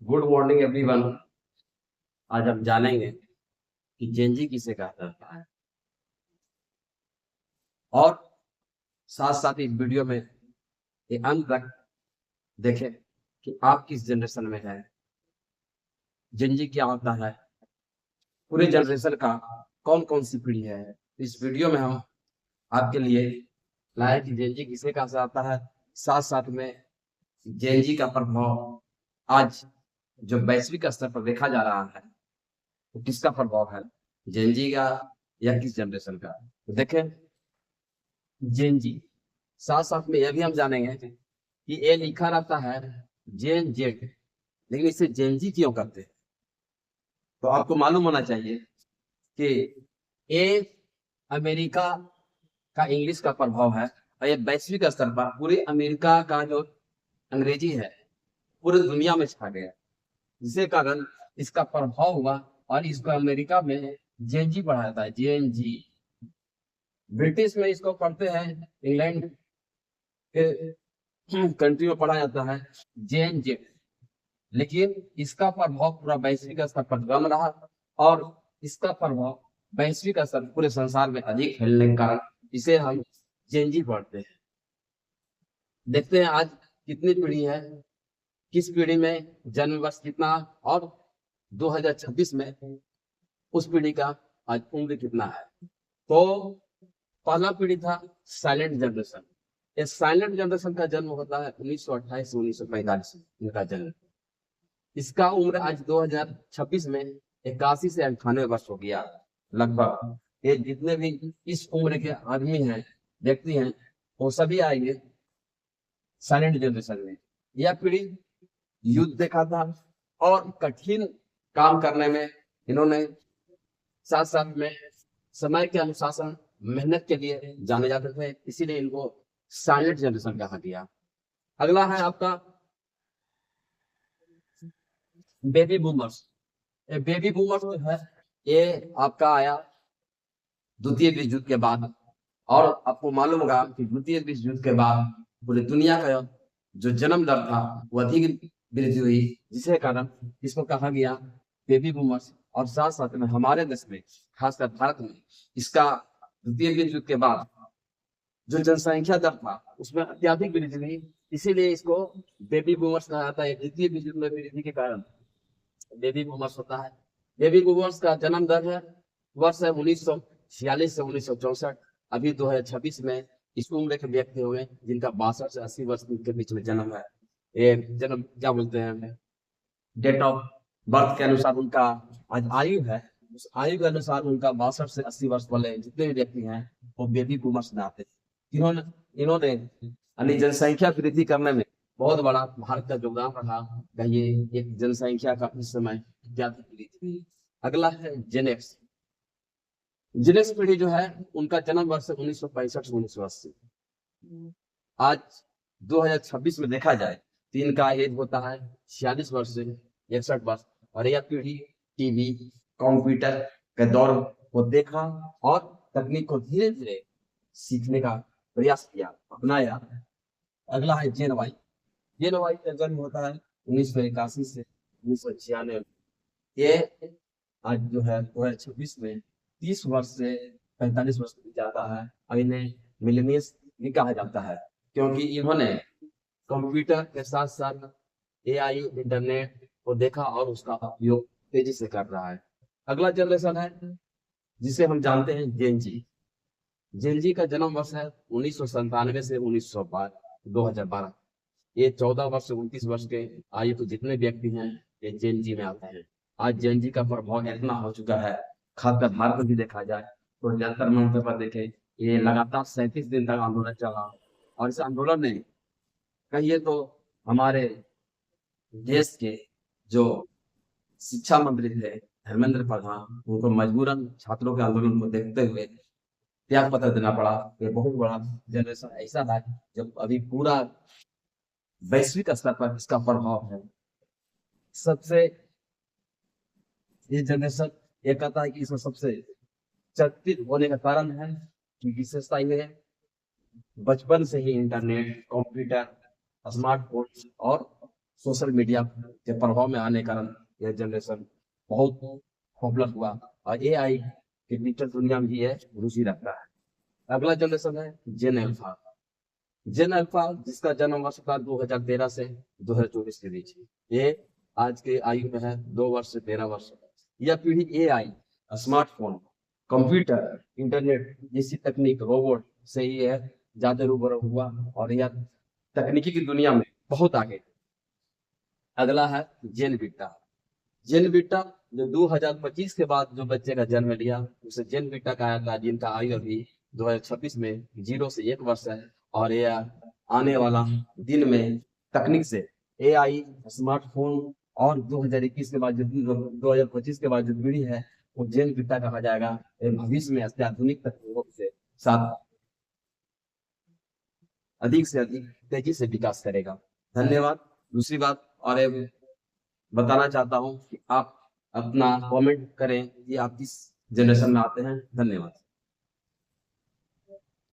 Good morning everyone. आज हम जानेंगे कि जेनजी किसे कहता है और साथ साथ इस वीडियो में ये अंत तक देखें कि आप किस जनरेशन में हैं। जेनजी क्या होता है, पूरे जनरेशन का कौन कौन सी पीढ़ी है। इस वीडियो में हम आपके लिए लाए कि जेनजी किसे कहा जाता है, साथ साथ में जेनजी का प्रभाव आज जो वैश्विक स्तर पर देखा जा रहा है तो किसका प्रभाव है, जेनजी का या किस जनरेशन का। तो देखें जेनजी, साथ साथ में यह भी हम जानेंगे कि ये लिखा रहता है जेन जेड, लेकिन इसे जेनजी क्यों करते हैं। तो आपको मालूम होना चाहिए कि ये अमेरिका का इंग्लिश का प्रभाव है और ये वैश्विक स्तर पर पूरे अमेरिका का जो अंग्रेजी है पूरी दुनिया में छा गया, जिसके कारण इसका प्रभाव हुआ और इसको अमेरिका में जेनजी पढ़ा जाता है। जेएनजी ब्रिटिश में इसको पढ़ते हैं, इंग्लैंड के कंट्री में पढ़ा जाता है जेएनजे, लेकिन इसका प्रभाव पूरा वैश्विक स्तर पर कम रहा और इसका प्रभाव वैश्विक स्तर पूरे संसार में अधिक फैलने के कारण इसे हम जेनजी पढ़ते हैं। देखते हैं आज कितनी पीढ़ी है, किस पीढ़ी में जन्म वर्ष कितना और 2026 में उस पीढ़ी का आज उम्र कितना है। तो पहला पीढ़ी था साइलेंट जनरेशन। ये साइलेंट जनरेशन का जन्म होता है 1928 से 1945 में, इनका जन्म। इसका उम्र आज 2026 में 81 से 98 वर्ष हो गया लगभग। ये जितने भी इस उम्र के आदमी हैं, व्यक्ति हैं, वो सभी आएंगे साइलेंट जनरेशन में। यह पीढ़ी युद्ध देखा था और कठिन काम करने में इन्होंने साथ साथ में समय के अनुशासन मेहनत के लिए जाने जाते थे, इसीलिए इनको साइलेंट जनरेशन कहा गया। अगला है आपका बेबी बूमर्स। बेबी बूमर्स जो है ये आपका आया द्वितीय विश्व युद्ध के बाद, और आपको मालूम होगा कि द्वितीय विश्व युद्ध के बाद पूरी दुनिया का जो जन्म दर था वो अधिक वृद्धि हुई, जिसके कारण इसको कहा गया बेबी बूमर्स। और साथ साथ में हमारे देश में, खासकर भारत में, इसका द्वितीय विश्व युद्ध के बाद जो जनसंख्या दर था उसमें अत्यधिक वृद्धि हुई, इसीलिए इसको बेबी बूमर्स कहा जाता है। द्वितीय विश्व युद्ध में वृद्धि के कारण बेबी बूमर्स होता है। बेबी बूमर्स का जन्म दर है वर्ष है 1946 से 1964। अभी 2026 में इस उम्र के व्यक्ति हुए जिनका 62 से 80 वर्ष के बीच में जन्म है। ये जन्म क्या बोलते हैं, डेट ऑफ बर्थ के अनुसार उनका आज आयु है, उस आयु के अनुसार उनका 62 से 80 वर्ष वाले जितने भी व्यक्ति हैं वो बेबी बूमर्स में आते हैं। इन्होंने इन्होंने यानी जनसंख्या वृद्धि करने में बहुत बड़ा भारत का योगदान रहा। कहिए एक जनसंख्या का उस समय अत्यधिक वृद्धि। अगला है जेनेक्स। जेनेक्स पीढ़ी जो है उनका जन्म वर्ष 1965 से 1980। आज 2026 में देखा जाए तो इनका एज होता है 46 वर्ष से 61 वर्ष। और यह पीढ़ी टीवी कंप्यूटर के दौर को देखा और तकनीक को धीरे धीरे सीखने का प्रयास किया, अपनाया। अगला है जेन वाई। जेन वाई का जन्म होता है 1981 से 1996। ये आज जो है 2026 में 30 वर्ष से 45 वर्ष तक जाता है और इन्हें मिलेनियल्स भी कहा जाता है, क्योंकि इन्होंने कंप्यूटर के साथ साथ एआई इंटरनेट को देखा और उसका उपयोग तेजी से कर रहा है। अगला जनरेशन है जिसे हम जानते हैं जेनजी। जेनजी का जन्म वर्ष है 1997 से 2012। ये 14 वर्ष से 29 वर्ष के आयु के जितने व्यक्ति हैं ये जेनजी में आते हैं। आज जेनजी का प्रभाव इतना हो चुका है, खासकर भारत में भी देखा जाए तो जंतर मंतर पर देखे ये लगातार 37 दिन तक आंदोलन चला। और इस आंदोलन ने कहिए तो हमारे देश के जो शिक्षा मंत्री थे धर्मेंद्र प्रधान, उनको मजबूरन छात्रों के आंदोलन को देखते हुए त्याग पत्र देना पड़ा। ये बहुत बड़ा जनरेशन ऐसा था जब अभी पूरा वैश्विक स्तर पर इसका प्रभाव है। सबसे ये जनरेशन ये कहता है कि इसमें सबसे चर्चित होने का कारण है कि विशेषता ये है बचपन से ही इंटरनेट कंप्यूटर स्मार्टफोन और सोशल मीडिया के प्रभाव में आने के कारण यह जनरेशन बहुत पॉपुलर हुआ और एआई के डिजिटल दुनिया में भी यह रुचि रखता है। अगला जनरेशन है जेन अल्फा। जेन अल्फा जिसका जन्म वर्ष था 2013 से 2024 के बीच। ये आज के आयु में है 2 वर्ष से 13 वर्ष। यह पीढ़ी एआई, स्मार्टफोन, कंप्यूटर, इंटरनेट जैसी तकनीक, रोबोट से ही यह ज्यादा रूबरू हुआ और यह तकनीकी की दुनिया में बहुत आगे। अगला है जेन बीटा। जेन बीटा जो 2025 के बाद जो बच्चे का जन्म लिया उसे जेन बीटा कहा जाता है, जिनका आयु अभी 2026 में 0 से 1 वर्ष है और यह आने वाला दिन में तकनीक से एआई, स्मार्टफोन और 2021 के बाद जो 2025 के बाद जो पीढ़ी है वो जेन बीटा कहा जाएगा। भविष्य में अत्याधुनिक तकनीकों के साथ अधिक से अधिक तेजी से विकास करेगा। धन्यवाद। दूसरी बात और एक बताना चाहता हूं कि आप अपना कमेंट करें कि आप किस जनरेशन में आते हैं। धन्यवाद।